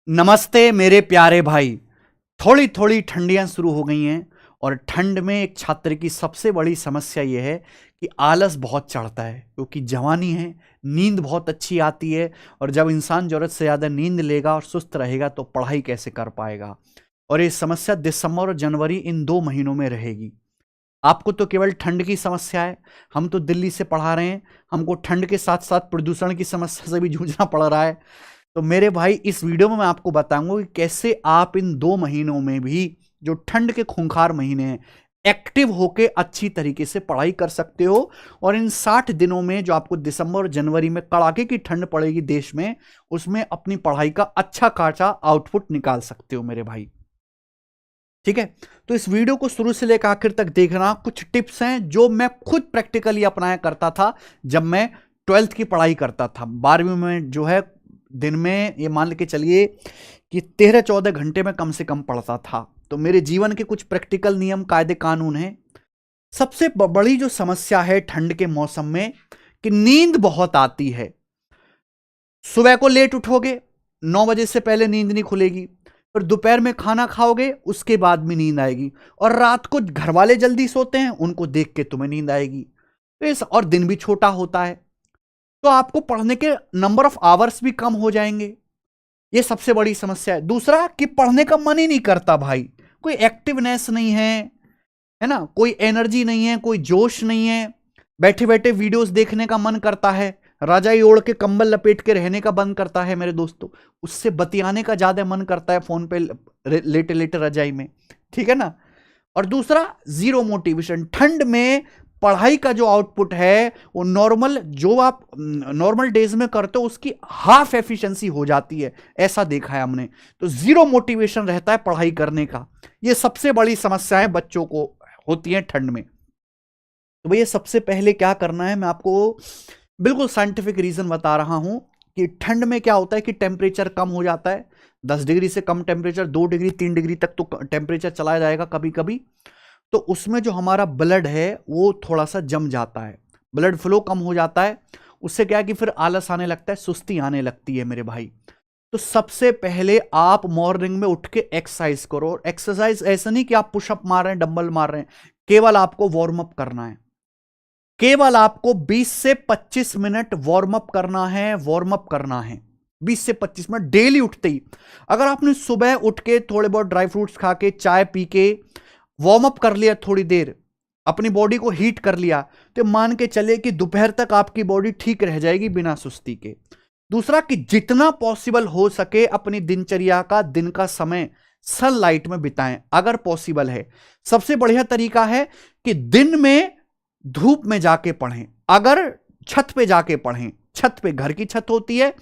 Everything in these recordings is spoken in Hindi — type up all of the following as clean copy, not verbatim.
नमस्ते मेरे प्यारे भाई। थोड़ी थोड़ी ठंडियां शुरू हो गई हैं और ठंड में एक छात्र की सबसे बड़ी समस्या यह है कि आलस बहुत चढ़ता है, क्योंकि जवानी है। नींद बहुत अच्छी आती है और जब इंसान जरूरत से ज़्यादा नींद लेगा और सुस्त रहेगा तो पढ़ाई कैसे कर पाएगा। और ये समस्या दिसंबर और जनवरी इन 2 महीनों में रहेगी। आपको तो केवल ठंड की समस्या है, हम तो दिल्ली से पढ़ा रहे हैं, हमको ठंड के साथ साथ प्रदूषण की समस्या से भी जूझना पड़ रहा है। तो मेरे भाई, इस वीडियो में मैं आपको बताऊंगा कि कैसे आप इन 2 महीनों में भी, जो ठंड के खूंखार महीने हैं, एक्टिव होके अच्छी तरीके से पढ़ाई कर सकते हो। और इन 60 दिनों में जो आपको दिसंबर और जनवरी में कड़ाके की ठंड पड़ेगी देश में, उसमें अपनी पढ़ाई का अच्छा खासा आउटपुट निकाल सकते हो मेरे भाई। ठीक है, तो इस वीडियो को शुरू से लेकर आखिर तक देखना। कुछ टिप्स हैं जो मैं खुद प्रैक्टिकली अपनाया करता था जब मैं 12th की पढ़ाई करता था। 12वीं में जो है, दिन में ये मान के चलिए कि 13-14 घंटे में कम से कम पढ़ता था। तो मेरे जीवन के कुछ प्रैक्टिकल नियम कायदे कानून हैं। सबसे बड़ी जो समस्या है ठंड के मौसम में, कि नींद बहुत आती है। सुबह को लेट उठोगे, 9 बजे से पहले नींद नहीं खुलेगी। फिर दोपहर में खाना खाओगे, उसके बाद में नींद आएगी। और रात को घर वाले जल्दी सोते हैं, उनको देख के तुम्हें नींद आएगी। तो इस और दिन भी छोटा होता है, तो आपको पढ़ने के नंबर ऑफ आवर्स भी कम हो जाएंगे। ये सबसे बड़ी समस्या है। दूसरा कि पढ़ने का मन ही नहीं करता भाई। कोई एक्टिवनेस नहीं है ना, कोई एनर्जी नहीं है, कोई जोश नहीं है। बैठे बैठे वीडियोस देखने का मन करता है, रजाई ओढ़ के कंबल लपेट के रहने का मन करता है मेरे दोस्तों। उससे बतियाने का ज्यादा मन करता है फोन पे लेटे लेटे रजाई में। ठीक है ना। और दूसरा, जीरो मोटिवेशन। ठंड में पढ़ाई का जो आउटपुट है वो नॉर्मल, जो आप नॉर्मल डेज में करते हो उसकी हाफ एफिशिएंसी हो जाती है, ऐसा देखा है हमने। तो जीरो मोटिवेशन रहता है पढ़ाई करने का। ये सबसे बड़ी समस्याएं बच्चों को होती हैं ठंड में। तो भैया, सबसे पहले क्या करना है, मैं आपको बिल्कुल साइंटिफिक रीजन बता रहा हूं कि ठंड में क्या होता है कि टेम्परेचर कम हो जाता है। 10 डिग्री से कम टेम्परेचर, 2 डिग्री 3 डिग्री तक तो टेम्परेचर चला जाएगा कभी कभी। तो उसमें जो हमारा ब्लड है वो थोड़ा सा जम जाता है, ब्लड फ्लो कम हो जाता है। उससे क्या है कि फिर आलस आने लगता है, सुस्ती आने लगती है मेरे भाई। तो सबसे पहले आप मॉर्निंग में उठ के एक्सरसाइज करो। और एक्सरसाइज ऐसा नहीं कि आप पुशअप मार रहे हैं, डंबल मार रहे हैं, केवल आपको वार्म अप करना है। केवल आपको 20 से 25 मिनट वार्म अप करना है, वार्म अप करना है 20 से 25 मिनट डेली उठते ही। अगर आपने सुबह उठ के थोड़े बहुत ड्राई फ्रूट्स खा के, चाय पी के वार्म अप कर लिया, थोड़ी देर अपनी बॉडी को हीट कर लिया, तो मान के चले कि दोपहर तक आपकी बॉडी ठीक रह जाएगी बिना सुस्ती के। दूसरा, कि जितना पॉसिबल हो सके अपनी दिनचर्या का दिन का समय सनलाइट में बिताएं अगर पॉसिबल है। सबसे बढ़िया तरीका है कि दिन में धूप में जाके पढ़ें। अगर छत पे जाके पढ़ें, छत पे, घर की छत होती है,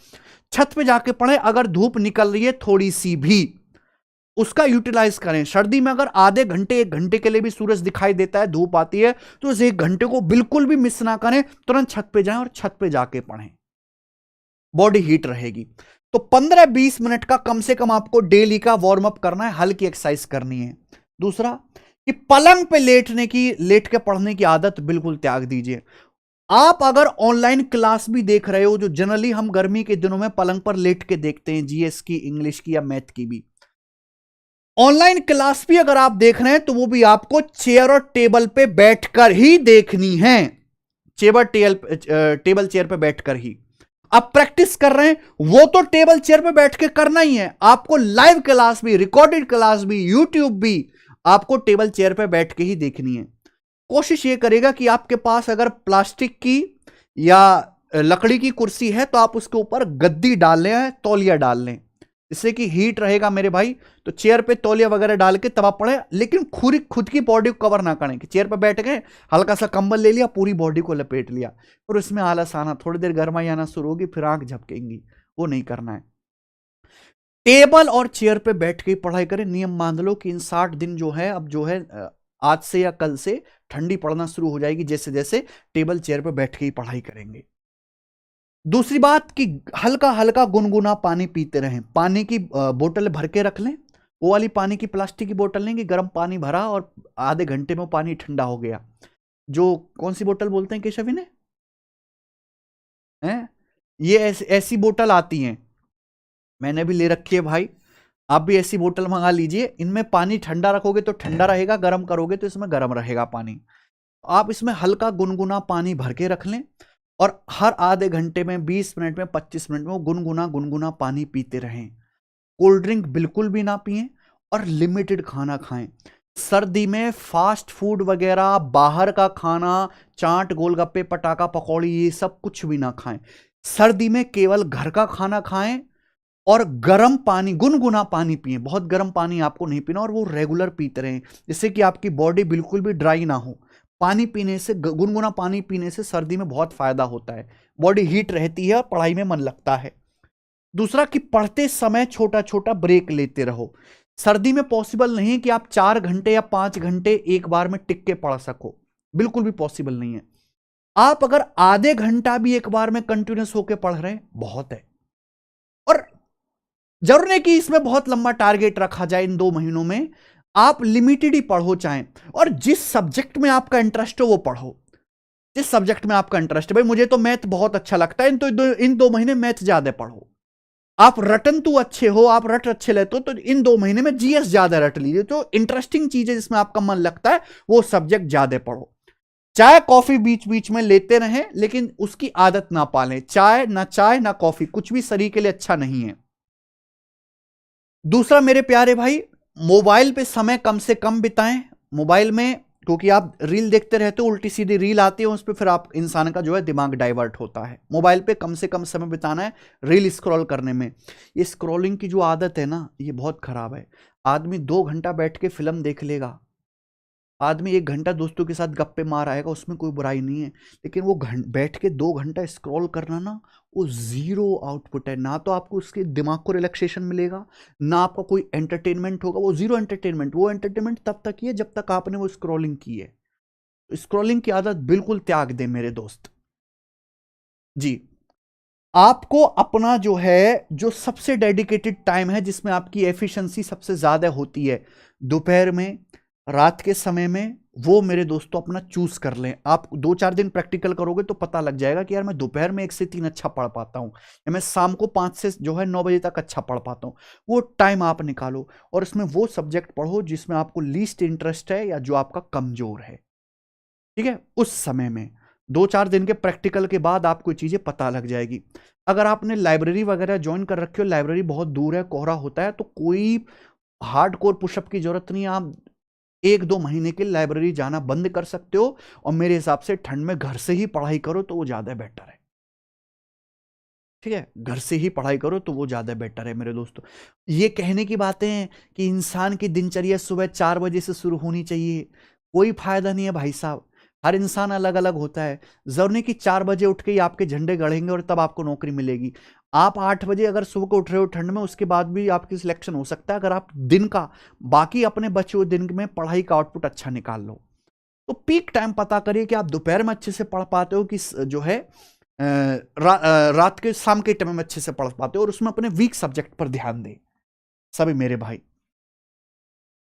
छत पे जाके पढ़ें। अगर धूप निकल रही है थोड़ी सी भी, उसका यूटिलाइज करें। सर्दी में अगर आधे घंटे 1 घंटे के लिए भी सूरज दिखाई देता है, धूप आती है, तो उस 1 घंटे को बिल्कुल भी मिस ना करें, तुरंत छत पे जाएं और छत पे जाके पढ़ें, बॉडी हीट रहेगी। तो 15-20 मिनट का कम से कम आपको डेली का वार्म अप करना है, हल्की एक्सरसाइज करनी है। दूसरा, कि पलंग पे लेट के पढ़ने की आदत बिल्कुल त्याग दीजिए। आप अगर ऑनलाइन क्लास भी देख रहे हो, जो जनरली हम गर्मी के दिनों में पलंग पर लेट के देखते हैं, जीएस की, इंग्लिश की या मैथ की भी, ऑनलाइन क्लास भी अगर आप देख रहे हैं तो वो भी आपको चेयर और टेबल पे बैठकर ही देखनी है। टेबल चेयर पे बैठकर ही आप प्रैक्टिस कर रहे हैं, वो तो टेबल चेयर पे बैठ के करना ही है। आपको लाइव क्लास भी, रिकॉर्डेड क्लास भी, यूट्यूब भी आपको टेबल चेयर पे बैठ के ही देखनी है। कोशिश ये करेगा कि आपके पास अगर प्लास्टिक की या लकड़ी की कुर्सी है तो आप उसके ऊपर गद्दी डाल लें, तौलिया डाल लें, जिससे कि हीट रहेगा मेरे भाई। तो चेयर पे तौलिया वगैरह डाल के तब आप पढ़े, लेकिन खुद की बॉडी को कवर ना करें कि चेयर पे बैठ गए, हल्का सा कंबल ले लिया, पूरी बॉडी को लपेट लिया, और उसमें आलस आना, थोड़ी देर गर्माई आना शुरू होगी, फिर आंख झपकेंगी। वो नहीं करना है। टेबल और चेयर पे बैठ के पढ़ाई करें। नियम मान लो कि इन 60 दिन जो है, अब जो है आज से या कल से ठंडी पड़ना शुरू हो जाएगी, जैसे जैसे टेबल चेयर पे बैठ के ही पढ़ाई करेंगे। दूसरी बात कि हल्का हल्का गुनगुना पानी पीते रहें। पानी की बोतल भर के रख लें, वो वाली पानी की प्लास्टिक की बोतल लेंगे, गर्म पानी भरा और आधे घंटे में पानी ठंडा हो गया। जो कौन सी बोतल बोलते हैं केशव इन्हें, हैं? ये ऐसी बोतल आती हैं, मैंने भी ले रखी है भाई, आप भी ऐसी बोतल मंगा लीजिए। इनमें पानी ठंडा रखोगे तो ठंडा रहेगा, गर्म करोगे तो इसमें गर्म रहेगा पानी। आप इसमें हल्का गुनगुना पानी भर के रख लें और हर आधे घंटे में, 20 मिनट में, 25 मिनट में वो गुनगुना गुनगुना पानी पीते रहें। कोल्ड ड्रिंक बिल्कुल भी ना पिएं और लिमिटेड खाना खाएं। सर्दी में फास्ट फूड वगैरह, बाहर का खाना, चाट, गोलगप्पे, पटाखा, पकौड़ी, ये सब कुछ भी ना खाएं। सर्दी में केवल घर का खाना खाएं और गर्म पानी, गुनगुना पानी पिएं। बहुत गर्म पानी आपको नहीं पीना और वो रेगुलर पीते रहें, जिससे कि आपकी बॉडी बिल्कुल भी ड्राई ना हो। पानी पीने से, गुनगुना पानी पीने से सर्दी में बहुत फायदा होता है, बॉडी हीट रहती है और पढ़ाई में मन लगता है। दूसरा कि पढ़ते समय छोटा छोटा ब्रेक लेते रहो। सर्दी में पॉसिबल नहीं है कि आप 4 घंटे या 5 घंटे एक बार में टिक के पढ़ सको, बिल्कुल भी पॉसिबल नहीं है। आप अगर आधे घंटा भी एक बार में कंटिन्यूस होकर पढ़ रहे हैं, बहुत है। और जरूर नहीं कि इसमें बहुत लंबा टारगेट रखा जाए, इन 2 महीनों में आप लिमिटेड ही पढ़ो चाहें, और जिस सब्जेक्ट में आपका इंटरेस्ट हो वो पढ़ो। जिस सब्जेक्ट में आपका इंटरेस्ट है, भाई मुझे तो मैथ बहुत अच्छा लगता है, इन 2 महीने मैथ ज्यादा पढ़ो। आप रटन तो अच्छे हो, आप रट अच्छे लेते हो, तो इन 2 महीने में जीएस ज्यादा रट लीजिए। तो इंटरेस्टिंग चीजें जिसमें आपका मन लगता है वो सब्जेक्ट ज्यादा पढ़ो। चाय कॉफी बीच बीच में लेते रहें, लेकिन उसकी आदत ना पालें। चाय ना कॉफी, कुछ भी शरीर के लिए अच्छा नहीं है। दूसरा मेरे प्यारे भाई, मोबाइल पे समय कम से कम बिताएं। मोबाइल में क्योंकि आप रील देखते रहते हो, उल्टी सीधी रील आती है, उस पर फिर आप इंसान का जो है दिमाग डाइवर्ट होता है। मोबाइल पे कम से कम समय बिताना है रील स्क्रॉल करने में। ये स्क्रॉलिंग की जो आदत है ना, ये बहुत खराब है। आदमी 2 घंटा बैठ के फिल्म देख लेगा, आदमी 1 घंटा दोस्तों के साथ गप्पे मार आएगा, उसमें कोई बुराई नहीं है, लेकिन वो बैठ के 2 घंटा स्क्रॉल करना ना, वो जीरो आउटपुट है। ना तो आपको उसके दिमाग को रिलैक्सेशन मिलेगा, ना आपका कोई एंटरटेनमेंट होगा, वो जीरो एंटरटेनमेंट। वो एंटरटेनमेंट तब तक ही है जब तक आपने वो स्क्रॉलिंग की है। स्क्रॉलिंग की आदत बिल्कुल त्याग दें मेरे दोस्त जी। आपको अपना जो है, जो सबसे डेडिकेटेड टाइम है, जिसमें आपकी एफिशिएंसी सबसे ज्यादा होती है, दोपहर में, रात के समय में, वो मेरे दोस्तों अपना चूज कर लें। आप 2-4 दिन प्रैक्टिकल करोगे तो पता लग जाएगा कि यार मैं दोपहर में 1 से 3 अच्छा पढ़ पाता हूं, या मैं शाम को 5 से जो है 9 बजे तक अच्छा पढ़ पाता हूं। वो टाइम आप निकालो और उसमें वो सब्जेक्ट पढ़ो जिसमें आपको लीस्ट इंटरेस्ट है या जो आपका कमजोर है, ठीक है। उस समय में 2-4 दिन के प्रैक्टिकल के बाद आपको चीजें पता लग जाएगी। अगर आपने लाइब्रेरी वगैरह ज्वाइन कर रखी हो, लाइब्रेरी बहुत दूर है, कोहरा होता है, तो कोई हार्डकोर पुशअप की जरूरत नहीं है। आप 1-2 महीने के लाइब्रेरी जाना बंद कर सकते हो, और मेरे हिसाब से ठंड में घर से ही पढ़ाई करो तो वो ज्यादा बेटर है, ठीक है। घर से ही पढ़ाई करो तो वो ज्यादा बेटर है मेरे दोस्तों। ये कहने की बातें हैं कि इंसान की दिनचर्या सुबह 4 बजे से शुरू होनी चाहिए, कोई फायदा नहीं है भाई साहब। हर इंसान अलग अलग होता है। जरूर नहीं कि 4 बजे उठ के ही आपके झंडे गड़ेंगे और तब आपको नौकरी मिलेगी। आप 8 बजे अगर सुबह को उठ रहे हो ठंड में, उसके बाद भी आपकी सिलेक्शन हो सकता है, अगर आप दिन का, बाकी अपने बचे हुए दिन में पढ़ाई का आउटपुट अच्छा निकाल लो। तो पीक टाइम पता करिए कि आप दोपहर में अच्छे से पढ़ पाते हो कि जो है रात के, शाम के टाइम में अच्छे से पढ़ पाते हो, और उसमें अपने वीक सब्जेक्ट पर ध्यान दें। सभी मेरे भाई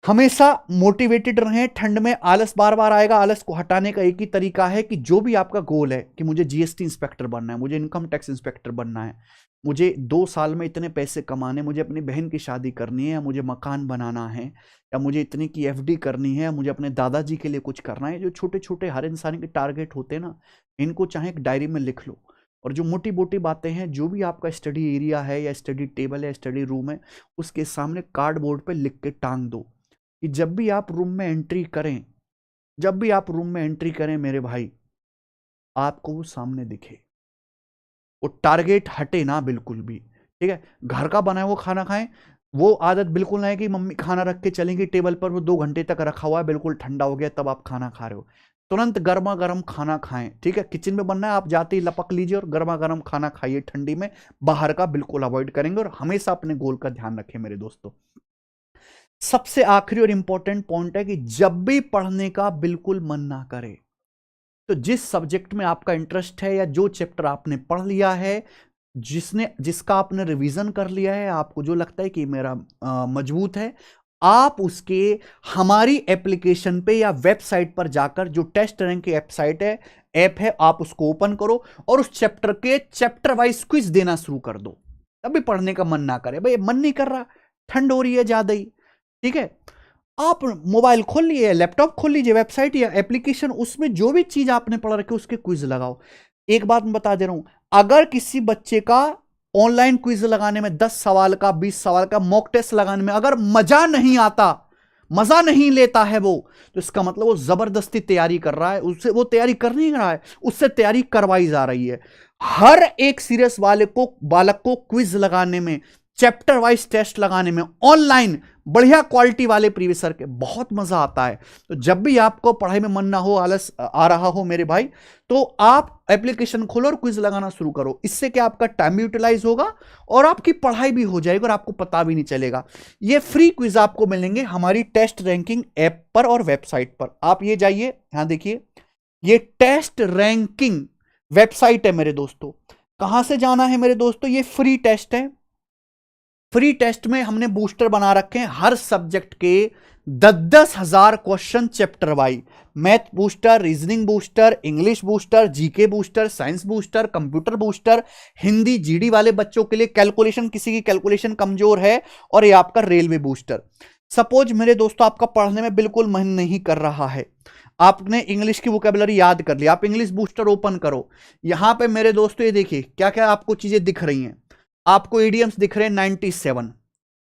हमेशा मोटिवेटेड रहें। ठंड में आलस बार बार आएगा, आलस को हटाने का एक ही तरीका है कि जो भी आपका गोल है कि मुझे जीएसटी इंस्पेक्टर बनना है, मुझे इनकम टैक्स इंस्पेक्टर बनना है, मुझे 2 साल में इतने पैसे कमाने, मुझे अपनी बहन की शादी करनी है, या मुझे मकान बनाना है, या मुझे इतनी की एफडी करनी है, या मुझे अपने दादाजी के लिए कुछ करना है। जो छोटे छोटे हर इंसान के टारगेट होते हैं ना, इनको चाहे एक डायरी में लिख लो, और जो मोटी मोटी बातें हैं, जो भी आपका स्टडी एरिया है या स्टडी टेबल है, स्टडी रूम है, उसके सामने कार्डबोर्ड पे लिख के टांग दो कि जब भी आप रूम में एंट्री करें, जब भी आप रूम में एंट्री करें मेरे भाई, आपको वो सामने दिखे, वो टारगेट हटे ना बिल्कुल भी, ठीक है। घर का बनाया हुआ खाना खाएं। वो आदत बिल्कुल ना है कि मम्मी खाना रख के चलेंगी टेबल पर, वो 2 घंटे तक रखा हुआ है, बिल्कुल ठंडा हो गया तब आप खाना खा रहे हो। तुरंत गर्मा गर्म खाना खाएं, ठीक है। किचन में बनना है, आप जाते ही लपक लीजिए और गर्मा गर्म खाना खाइए ठंडी में। बाहर का बिल्कुल अवॉइड करेंगे, और हमेशा अपने गोल का ध्यान रखें मेरे दोस्तों। सबसे आखिरी और इंपॉर्टेंट पॉइंट है कि जब भी पढ़ने का बिल्कुल मन ना करे, तो जिस सब्जेक्ट में आपका इंटरेस्ट है, या जो चैप्टर आपने पढ़ लिया है, जिसका आपने रिवीजन कर लिया है, आपको जो लगता है कि मेरा मजबूत है, आप उसके हमारी एप्लीकेशन पे या वेबसाइट पर जाकर, जो टेस्ट रैंक की वेबसाइट है, ऐप है, आप उसको ओपन करो और उस चैप्टर के चैप्टर वाइज क्विज देना शुरू कर दो। तब भी पढ़ने का मन ना करे, भाई मन नहीं कर रहा, ठंड हो रही है ज्यादा ही, ठीक है, आप मोबाइल खोल लिए, लैपटॉप खोल लीजिए, वेबसाइट या एप्लीकेशन, उसमें जो भी चीज आपने पढ़ रखी उसके क्विज लगाओ। एक बात मैं बता दे रहा हूं, अगर किसी बच्चे का ऑनलाइन क्विज लगाने में 10 सवाल का 20 सवाल का मॉक टेस्ट लगाने में अगर मजा नहीं आता, मजा नहीं लेता है वो, तो इसका मतलब वो जबरदस्ती तैयारी कर रहा है, उससे वो तैयारी कर नहीं रहा है, उससे तैयारी करवाई जा रही है। हर एक सीरियस वाले को बालक को क्विज लगाने में, चैप्टर वाइज टेस्ट लगाने में, ऑनलाइन बढ़िया क्वालिटी वाले प्रीवियसर के बहुत मजा आता है। तो जब भी आपको पढ़ाई में मन ना हो, आलस आ रहा हो मेरे भाई, तो आप एप्लीकेशन खोलो और क्विज लगाना शुरू करो। इससे क्या आपका टाइम यूटिलाइज होगा और आपकी पढ़ाई भी हो जाएगी और आपको पता भी नहीं चलेगा। ये फ्री क्विज आपको मिलेंगे हमारी टेस्ट रैंकिंग ऐप पर और वेबसाइट पर। आप ये जाइए, यहां देखिए, ये टेस्ट रैंकिंग वेबसाइट है मेरे दोस्तों। कहां से जाना है मेरे दोस्तों, ये फ्री टेस्ट है। फ्री टेस्ट में हमने बूस्टर बना रखे हैं हर सब्जेक्ट के 10,000 question chapter wise, math booster, reasoning booster, English booster, GK booster, science booster, computer booster, Hindi GD वाले बच्चों के लिए कैलकुलेशन, किसी की कैलकुलेशन कमजोर है, और ये आपका रेलवे बूस्टर। सपोज मेरे दोस्तों आपका पढ़ने में बिल्कुल मन नहीं कर रहा है, आपने इंग्लिश की वोकैबुलरी याद कर ली, आप इंग्लिश बूस्टर ओपन करो, यहां पे मेरे दोस्तों ये देखिए क्या क्या आपको चीजें दिख रही हैं। आपको ईडियम्स दिख रहे हैं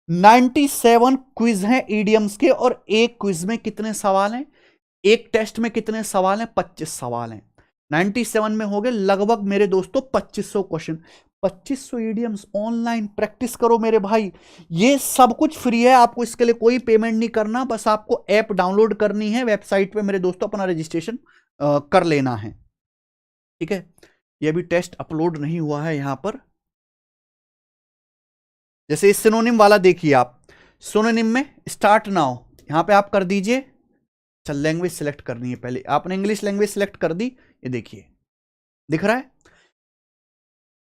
97 क्विज हैं ईडियम्स के, और एक क्विज में कितने सवाल हैं, एक टेस्ट में कितने सवाल हैं, 25 सवाल हैं। 97 में हो गए लगभग मेरे दोस्तों 2500 क्वेश्चन, 2500 ईडियम्स। ऑनलाइन प्रैक्टिस करो मेरे भाई, ये सब कुछ फ्री है, आपको इसके लिए कोई पेमेंट नहीं करना, बस आपको ऐप डाउनलोड करनी है, वेबसाइट पे मेरे दोस्तों अपना रजिस्ट्रेशन कर लेना है, ठीक है। ये अभी टेस्ट अपलोड नहीं हुआ है यहां पर, जैसे सिनोनिम वाला देखिए आप, सिनोनिम में स्टार्ट नाउ, यहां पे आप कर दीजिए। चल लैंग्वेज सिलेक्ट करनी है, पहले आपने इंग्लिश लैंग्वेज सिलेक्ट कर दी, ये देखिए दिख रहा है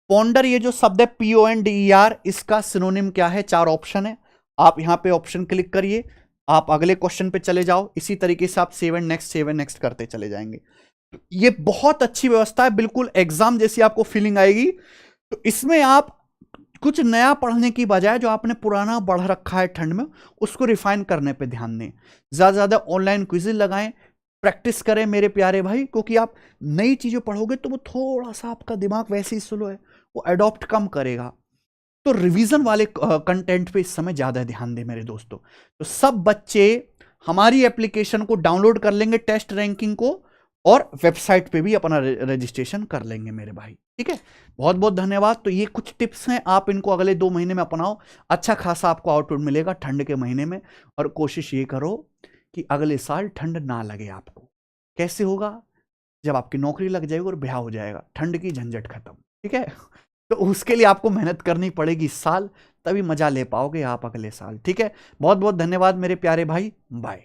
पोंडर, ये जो शब्द है PONDER, इसका सिनोनिम क्या है, 4 ऑप्शन है। आप यहां पे ऑप्शन क्लिक करिए, आप अगले क्वेश्चन पे चले जाओ, इसी तरीके से आप सेव एंड नेक्स्ट करते चले जाएंगे। ये बहुत अच्छी व्यवस्था है, बिल्कुल एग्जाम जैसी आपको फीलिंग आएगी। तो इसमें आप कुछ नया पढ़ने की बजाय जो आपने पुराना पढ़ रखा है ठंड में, उसको रिफाइन करने पे ध्यान दें, ज्यादा से ज्यादा ऑनलाइन क्विज़ लगाएं, प्रैक्टिस करें मेरे प्यारे भाई, क्योंकि आप नई चीजें पढ़ोगे तो वो थोड़ा सा आपका दिमाग वैसे ही स्लो है, वो अडॉप्ट कम करेगा। तो रिवीजन वाले कंटेंट पे इस समय ज्यादा ध्यान दें मेरे दोस्तों। तो सब बच्चे हमारी एप्लीकेशन को डाउनलोड कर लेंगे, टेस्ट रैंकिंग को, और वेबसाइट पे भी अपना रजिस्ट्रेशन कर लेंगे मेरे भाई, ठीक है। बहुत बहुत धन्यवाद। तो ये कुछ टिप्स हैं, आप इनको अगले 2 महीने में अपनाओ, अच्छा खासा आपको आउटपुट मिलेगा ठंड के महीने में। और कोशिश ये करो कि अगले साल ठंड ना लगे आपको। कैसे होगा, जब आपकी नौकरी लग जाएगी और ब्याह हो जाएगा, ठंड की झंझट खत्म, ठीक है। तो उसके लिए आपको मेहनत करनी पड़ेगी इस साल, तभी मजा ले पाओगे आप अगले साल, ठीक है। बहुत बहुत धन्यवाद मेरे प्यारे भाई, बाय।